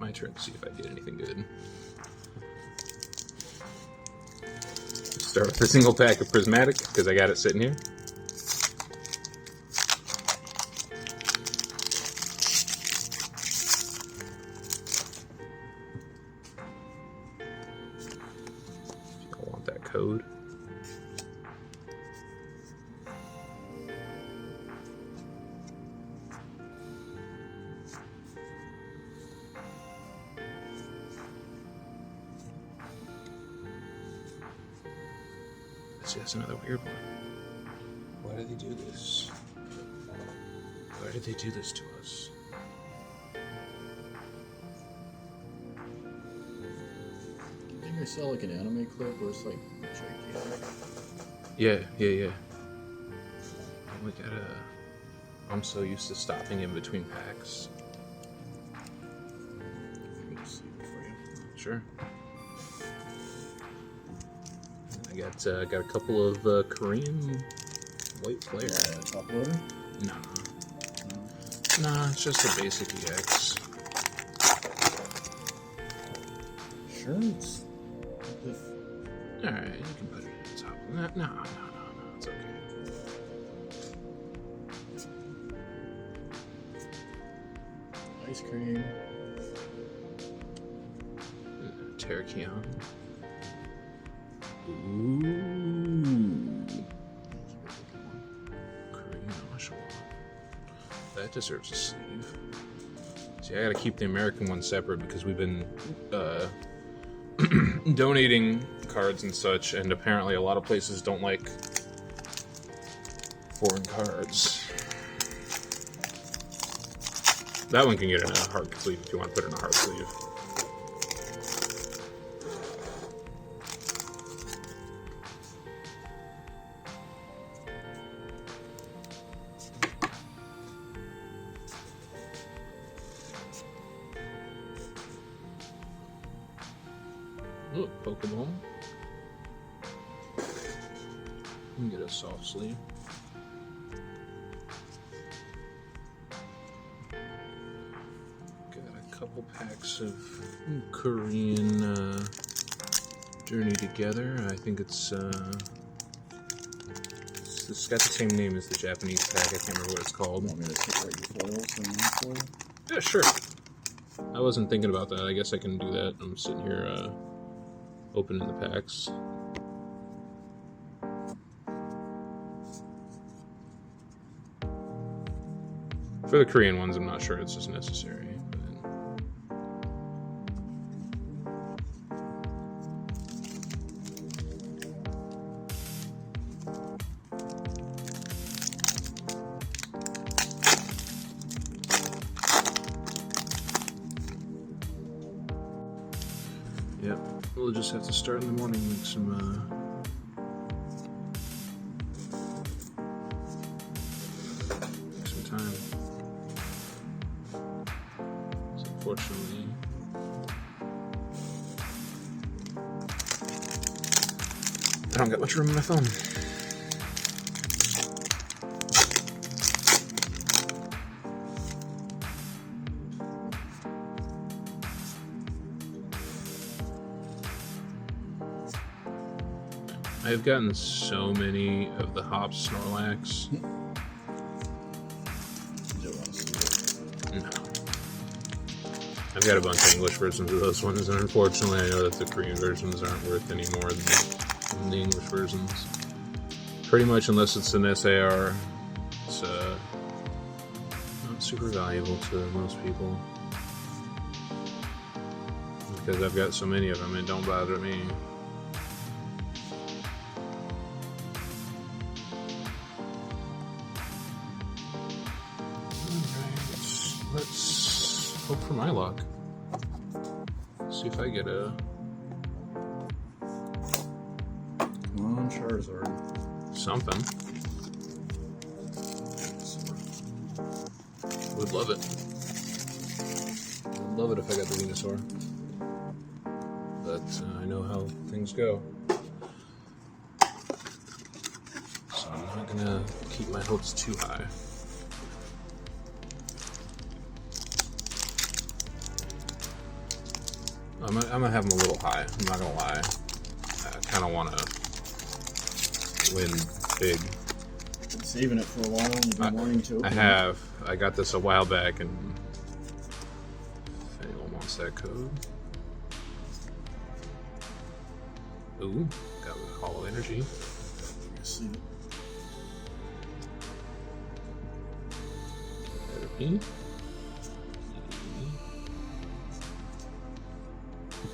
my turn to see if I get anything good. Start with a single pack of Prismatic, because I got it sitting here. If you want that code. That's another weird one. Why did they do this? Why did they do this to us? Didn't you sell like an anime clip where it's like gigantic? Yeah. Oh, we gotta... I'm so used to stopping in between packs. Let me just see it for you. Sure. I got a couple of Korean white flare. Top loader? Nah, it's just a basic EX. Sure, it's... Alright, you can put it at the top. No, it's okay. Ice cream. Terrakion. Ooh. Korean Oshawa. That deserves a sleeve. See, I gotta keep the American one separate because we've been donating cards and such, and apparently a lot of places don't like foreign cards. That one can get in a hard sleeve if you want to put it in a hard sleeve. Look, Pokeball. You can get a soft sleeve. Got a couple packs of Korean Journey Together. I think it's got the same name as the Japanese pack. I can't remember what it's called. Want me to separate your foils and non-foil? Yeah, sure. I wasn't thinking about that. I guess I can do that. I'm sitting here opening the packs. For the Korean ones, I'm not sure it's as necessary. Yep, we'll just have to start in the morning, make some time. So unfortunately, I don't got much room on my phone. I've gotten so many of the Hops Snorlax. No. I've got a bunch of English versions of those ones, and unfortunately I know that the Korean versions aren't worth any more than the English versions. Pretty much, unless it's an SAR, it's not super valuable to most people. Because I've got so many of them, it don't bother me. Let's hope for my luck. See if I get a... Come on, Charizard. something. Would love it. Would love it if I got the Venusaur. But I know how things go. So I'm not gonna keep my hopes too high. I'm gonna have them a little high. I'm not gonna lie. I kind of want to win big. Been saving it for a while and you've been wanting to. I have. I got this a while back, and if anyone wants that code. Ooh, got hollow energy. See it. Therapy.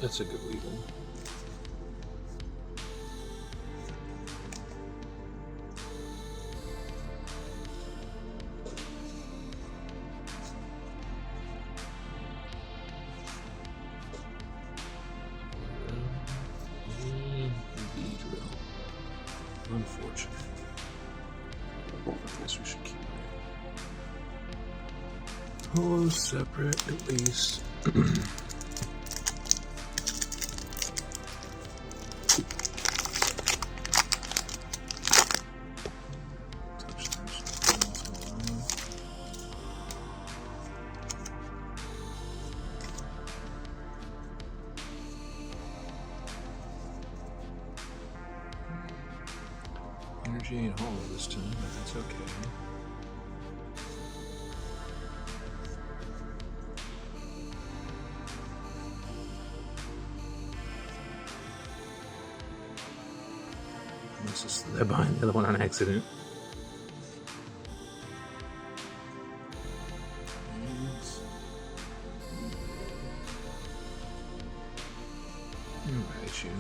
That's a good weevil. Unfortunate. I guess we should keep it. Oh, separate at least. Energy ain't hollow this time, but that's okay. Let's just slip behind the other one on accident. Right, you.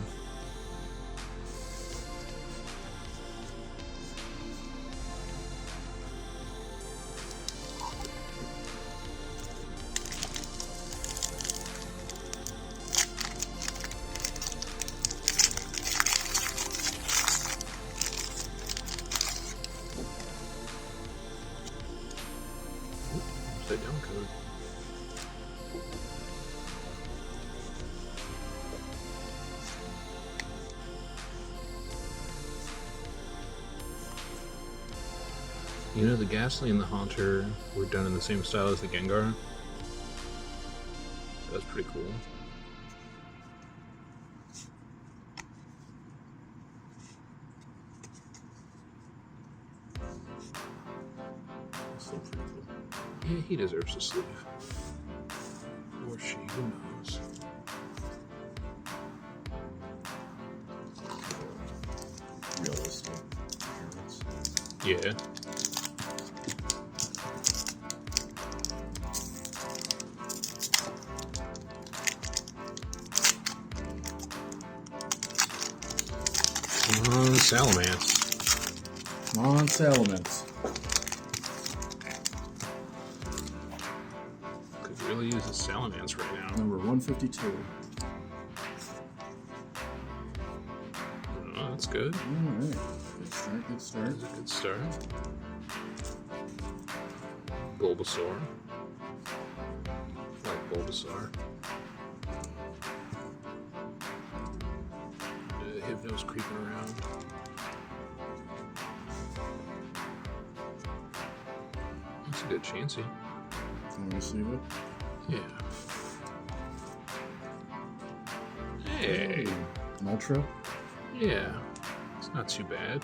Upside down code. You know, the Ghastly and the Haunter were done in the same style as the Gengar. So that's pretty cool. Still pretty cool. Yeah, he deserves a sleeve. Or she, who knows. Realistic appearance. Yeah. Come on, Salamence. Come on, Salamence. Could really use a Salamence right now. Number 152. Oh, that's good. Alright. Good start, good start. That's a good start. Bulbasaur. I like Bulbasaur. Hypno's creeping around. That's a good Chansey. Can we receive it? Yeah. Hey. An Ultra? Yeah. It's not too bad.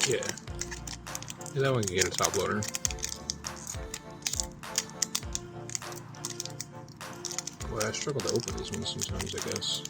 Yeah. Yeah, that one can get a top loader. Boy, I struggle to open these ones sometimes, I guess.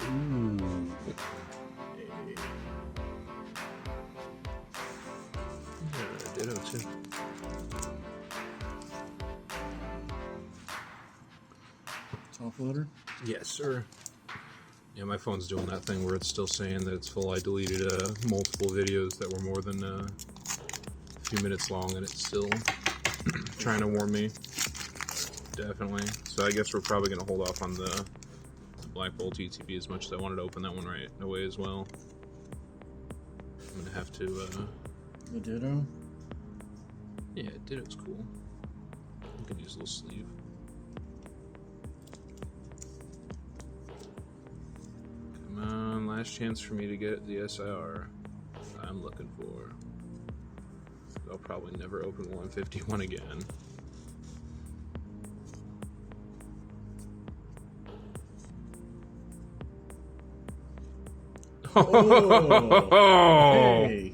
Ooh. Yeah, Ditto too. Top loader? Yes, sir. Yeah, my phone's doing that thing where it's still saying that it's full. I deleted multiple videos that were more than a few minutes long, and it's still trying to warn me. Definitely. So I guess we're probably going to hold off on the Black Bolt TTB as much as I wanted to open that one right away as well. I'm going to have to... The Ditto? Yeah, Ditto's cool. You can use a little sleeve. Come on, last chance for me to get the SIR I'm looking for. I'll probably never open 151 again. Oh, hey.